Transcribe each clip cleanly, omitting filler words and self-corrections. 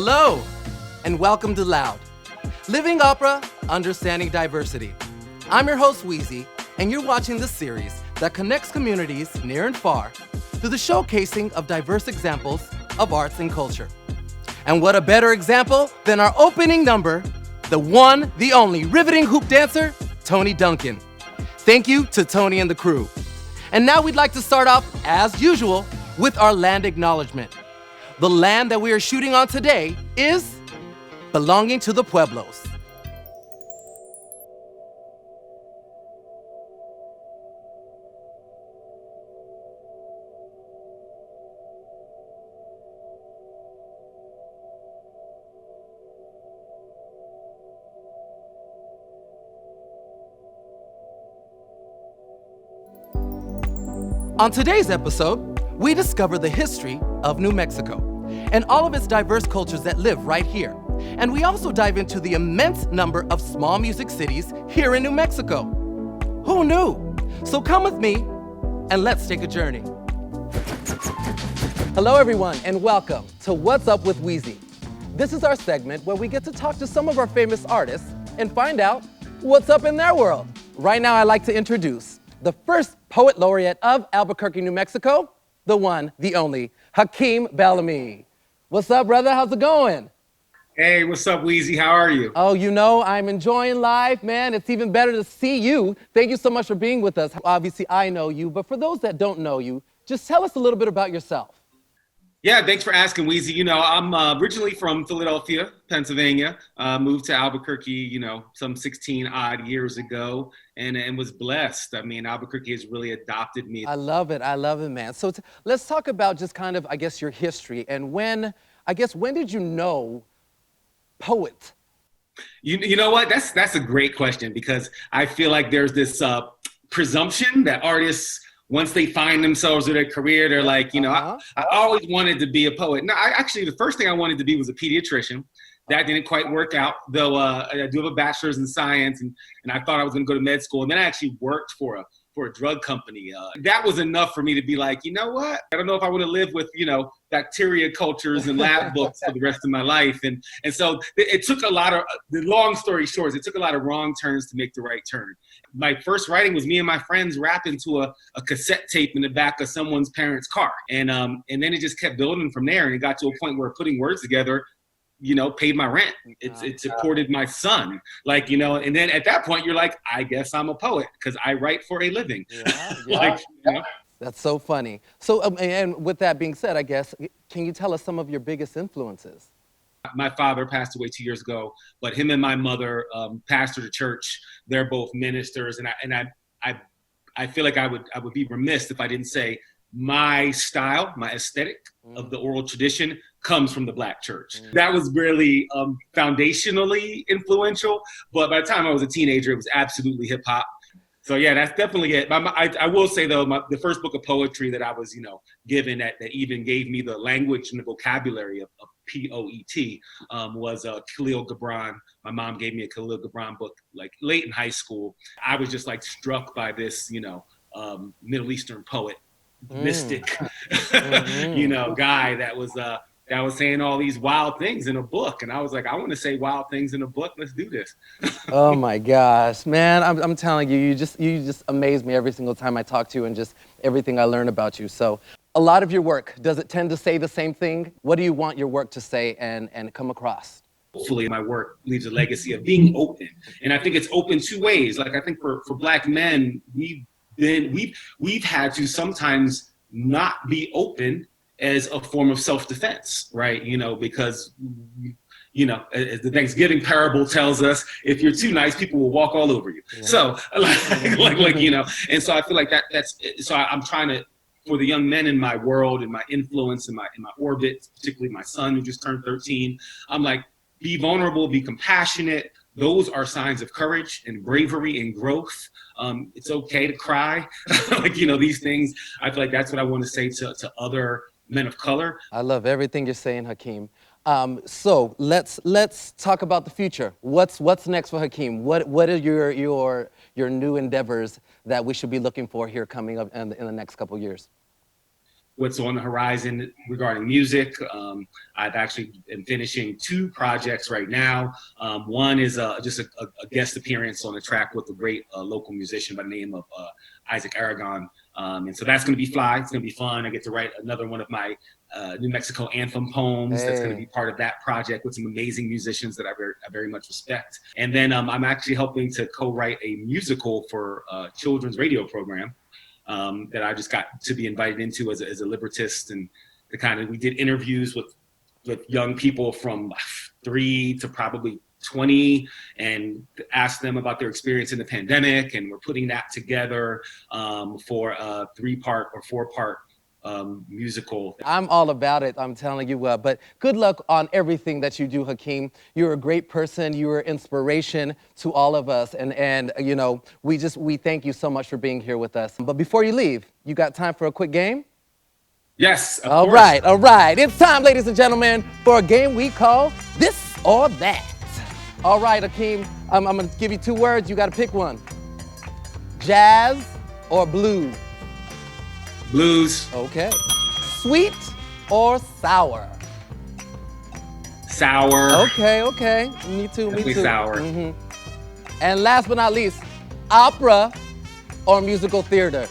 Hello, and welcome to Loud, Living Opera, Understanding Diversity. I'm your host, Weezy, and you're watching this series that connects communities near and far through the showcasing of diverse examples of arts and culture. And what a better example than our opening number, the one, the only riveting hoop dancer, Tony Duncan. Thank you to Tony and the crew. And now we'd like to start off, as usual, with our land acknowledgement. The land that we are shooting on today is belonging to the Pueblos. On today's episode, we discover the history of New Mexico and all of its diverse cultures that live right here. And we also dive into the immense number of small music cities here in New Mexico. Who knew? So come with me and let's take a journey. Hello everyone and welcome to What's Up with Weezy. This is our segment where we get to talk to some of our famous artists and find out what's up in their world. Right now I'd like to introduce the first poet laureate of Albuquerque, New Mexico, the one, the only, Hakim Bellamy. What's up, brother? How's it going? Hey, what's up, Weezy? How are you? Oh, you know, I'm enjoying life, man. It's even better to see you. Thank you so much for being with us. Obviously, I know you, but for those that don't know you, just tell us a little bit about yourself. Yeah, thanks for asking, Weezy. You know, I'm originally from Philadelphia, Pennsylvania. Moved to Albuquerque, some 16 odd years ago, and was blessed. I mean, Albuquerque has really adopted me. I love it, man. So let's talk about just kind of, I guess, your history and when did you know poet? You know what? That's a great question because I feel like there's this presumption that artists, once they find themselves in their career, they're like, I always wanted to be a poet. No, actually, the first thing I wanted to be was a pediatrician. That didn't quite work out, though I do have a bachelor's in science, and I thought I was going to go to med school. And then I actually worked for a drug company. That was enough for me to be like, you know what? I don't know if I want to live with, bacteria cultures and lab books for the rest of my life. And so it took the long story short, it took a lot of wrong turns to make the right turn. My first writing was me and my friends rapping to a cassette tape in the back of someone's parents' car. And then it just kept building from there. And it got to a point where putting words together, paid my rent. It supported my son, and then at that point you're like, I guess I'm a poet because I write for a living. Yeah. That's so funny. So, and with that being said, I guess, can you tell us some of your biggest influences? My father passed away 2 years ago, but him and my mother pastored a church. They're both ministers, and I feel like I would be remiss if I didn't say my style, my aesthetic of the oral tradition comes from the Black church. That was really foundationally influential, but by the time I was a teenager, it was absolutely hip hop. So yeah, that's definitely it. I will say though, the first book of poetry that I was, given that even gave me the language and the vocabulary of P-O-E-T was Khalil Gibran. My mom gave me a Khalil Gibran book like late in high school. I was just like struck by this, Middle Eastern poet, mystic, guy that was saying all these wild things in a book. And I was like, I want to say wild things in a book. Let's do this. Oh my gosh, man. I'm telling you, you just amaze me every single time I talk to you and just everything I learn about you. So a lot of your work, does it tend to say the same thing? What do you want your work to say and come across? Hopefully my work leaves a legacy of being open. And I think it's open two ways. Like I think for Black men, we've had to sometimes not be open as a form of self-defense, right? Because, as the Thanksgiving parable tells us, if you're too nice, people will walk all over you. Yeah. So, and so I feel like so I'm trying to, for the young men in my world and my influence in my orbit, particularly my son who just turned 13, I'm like, be vulnerable, be compassionate. Those are signs of courage and bravery and growth. It's okay to cry. These things, I feel like that's what I want to say to other men of color. I love everything you're saying, Hakim. So let's talk about the future. What's next for Hakim? What are your new endeavors that we should be looking for here coming up in the next couple of years? what's on the horizon regarding music. I've actually been finishing 2 projects right now. One is just a guest appearance on a track with a great local musician by the name of Isaac Aragon. And so that's going to be fly. It's going to be fun. I get to write another one of my New Mexico anthem poems. That's going to be part of that project with some amazing musicians that I very much respect. And then I'm actually helping to co-write a musical for a children's radio program that I just got to be invited into as a librettist. And we did interviews with young people from 3 to probably 20 and asked them about their experience in the pandemic. And we're putting that together for a 3-part or 4-part musical. I'm all about it, I'm telling you. But good luck on everything that you do, Hakeem. You're a great person. You're an inspiration to all of us. And you know, we thank you so much for being here with us. But before you leave, you got time for a quick game? Yes, of course. All right. It's time, ladies and gentlemen, for a game we call This or That. All right, Hakeem, I'm gonna give you 2 words. You gotta pick one. Jazz or blues? Blues. Okay. Sweet or sour? Sour. Okay. Me too. Definitely sour. And last but not least, opera or musical theater?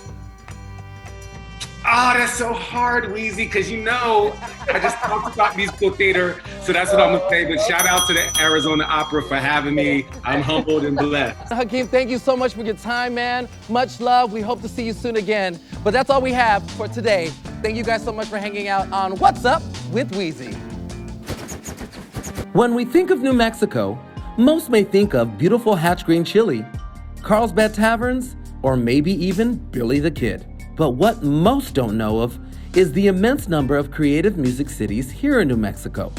Oh, that's so hard, Weezy, because you know, I just talked about musical theater, so that's what I'm gonna say. But shout out to the Arizona Opera for having me. I'm humbled and blessed. Hakeem, thank you so much for your time, man. Much love. We hope to see you soon again. But that's all we have for today. Thank you guys so much for hanging out on What's Up with Weezy. When we think of New Mexico, most may think of beautiful Hatch Green Chili, Carlsbad Taverns, or maybe even Billy the Kid. But what most don't know of is the immense number of creative music cities here in New Mexico.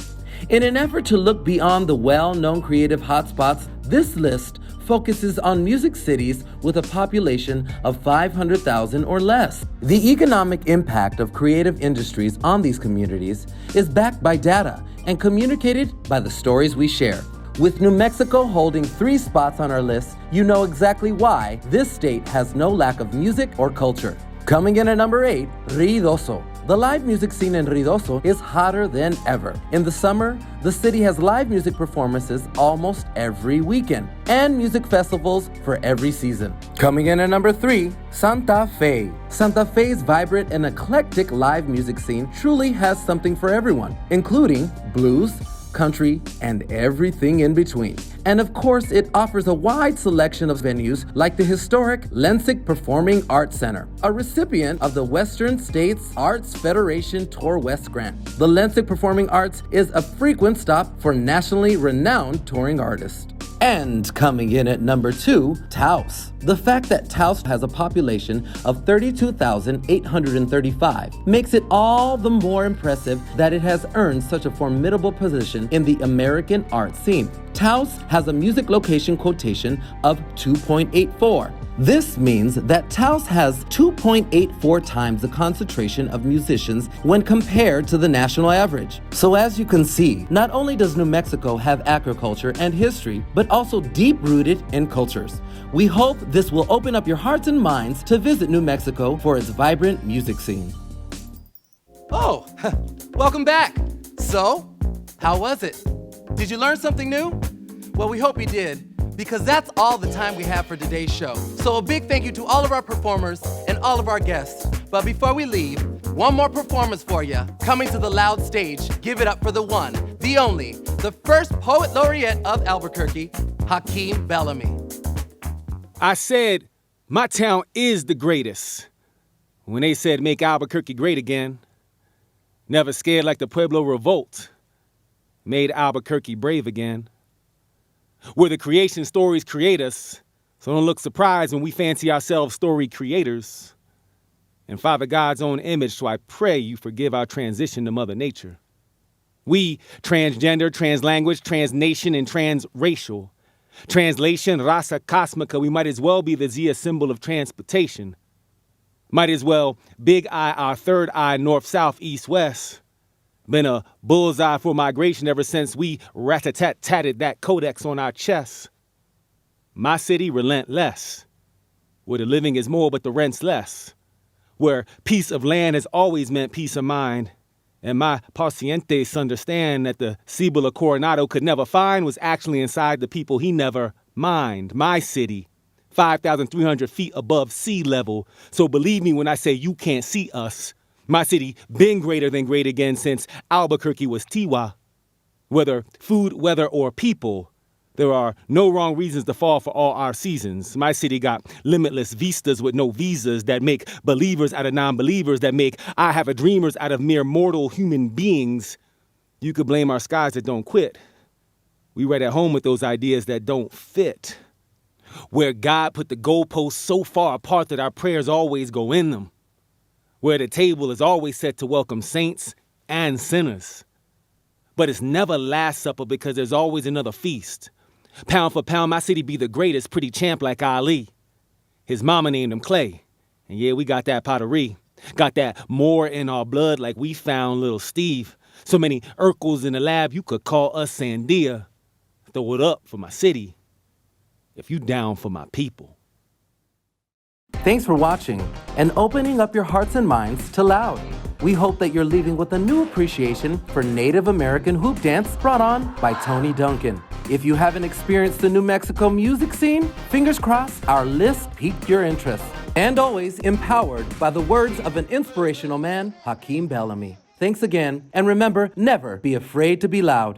In an effort to look beyond the well-known creative hotspots, this list focuses on music cities with a population of 500,000 or less. The economic impact of creative industries on these communities is backed by data and communicated by the stories we share. With New Mexico holding 3 spots on our list, you know exactly why this state has no lack of music or culture. Coming in at number 8, Ruidoso. The live music scene in Ruidoso is hotter than ever. In the summer, the city has live music performances almost every weekend and music festivals for every season. Coming in at number 3, Santa Fe. Santa Fe's vibrant and eclectic live music scene truly has something for everyone, including blues, country, and everything in between. And of course, it offers a wide selection of venues like the historic Lensic Performing Arts Center, a recipient of the Western States Arts Federation Tour West grant. The Lensic Performing Arts is a frequent stop for nationally renowned touring artists. And coming in at number 2, Taos. The fact that Taos has a population of 32,835 makes it all the more impressive that it has earned such a formidable position in the American art scene. Taos has a music location quotation of 2.84. This means that Taos has 2.84 times the concentration of musicians when compared to the national average. So as you can see, not only does New Mexico have agriculture and history, but also deep-rooted in cultures. We hope this will open up your hearts and minds to visit New Mexico for its vibrant music scene. Oh, welcome back. So, how was it? Did you learn something new? Well, we hope you did, because that's all the time we have for today's show. So a big thank you to all of our performers and all of our guests. But before we leave, one more performance for you. Coming to the Loud stage, give it up for the one, the only, the first Poet Laureate of Albuquerque, Hakim Bellamy. I said, my town is the greatest. When they said make Albuquerque great again, never scared like the Pueblo Revolt, made Albuquerque brave again. Where the creation stories create us, so don't look surprised when we fancy ourselves story creators. In Father God's own image, so I pray you forgive our transition to Mother Nature. We, transgender, translanguage, transnation, and transracial. Translation, raza cosmica, we might as well be the Zia symbol of transportation. Might as well big eye our third eye, north, south, east, west. Been a bullseye for migration ever since we rat-a-tat-tatted that codex on our chests. My city relentless, where the living is more but the rent's less. where peace of land has always meant peace of mind. And my pacientes understand that the Cibola Coronado could never find was actually inside the people he never mined. My city, 5,300 feet above sea level. So believe me when I say you can't see us. My city been greater than great again since Albuquerque was Tiwa. Whether food, weather, or people, there are no wrong reasons to fall for all our seasons. My city got limitless vistas with no visas that make believers out of non-believers, that make I have a dreamers out of mere mortal human beings. You could blame our skies that don't quit. We right at home with those ideas that don't fit. Where God put the goalposts so far apart that our prayers always go in them. Where the table is always set to welcome saints and sinners. But it's never Last Supper because there's always another feast. Pound for pound, my city be the greatest, pretty champ like Ali. His mama named him Clay. And yeah, we got that pottery. Got that more in our blood like we found little Steve. So many Urkels in the lab, you could call us Sandia. Throw it up for my city, if you down for my people. Thanks for watching and opening up your hearts and minds to Loud. We hope that you're leaving with a new appreciation for Native American hoop dance brought on by Tony Duncan. If you haven't experienced the New Mexico music scene, fingers crossed our list piqued your interest. And always empowered by the words of an inspirational man, Hakim Bellamy. Thanks again, and remember, never be afraid to be loud.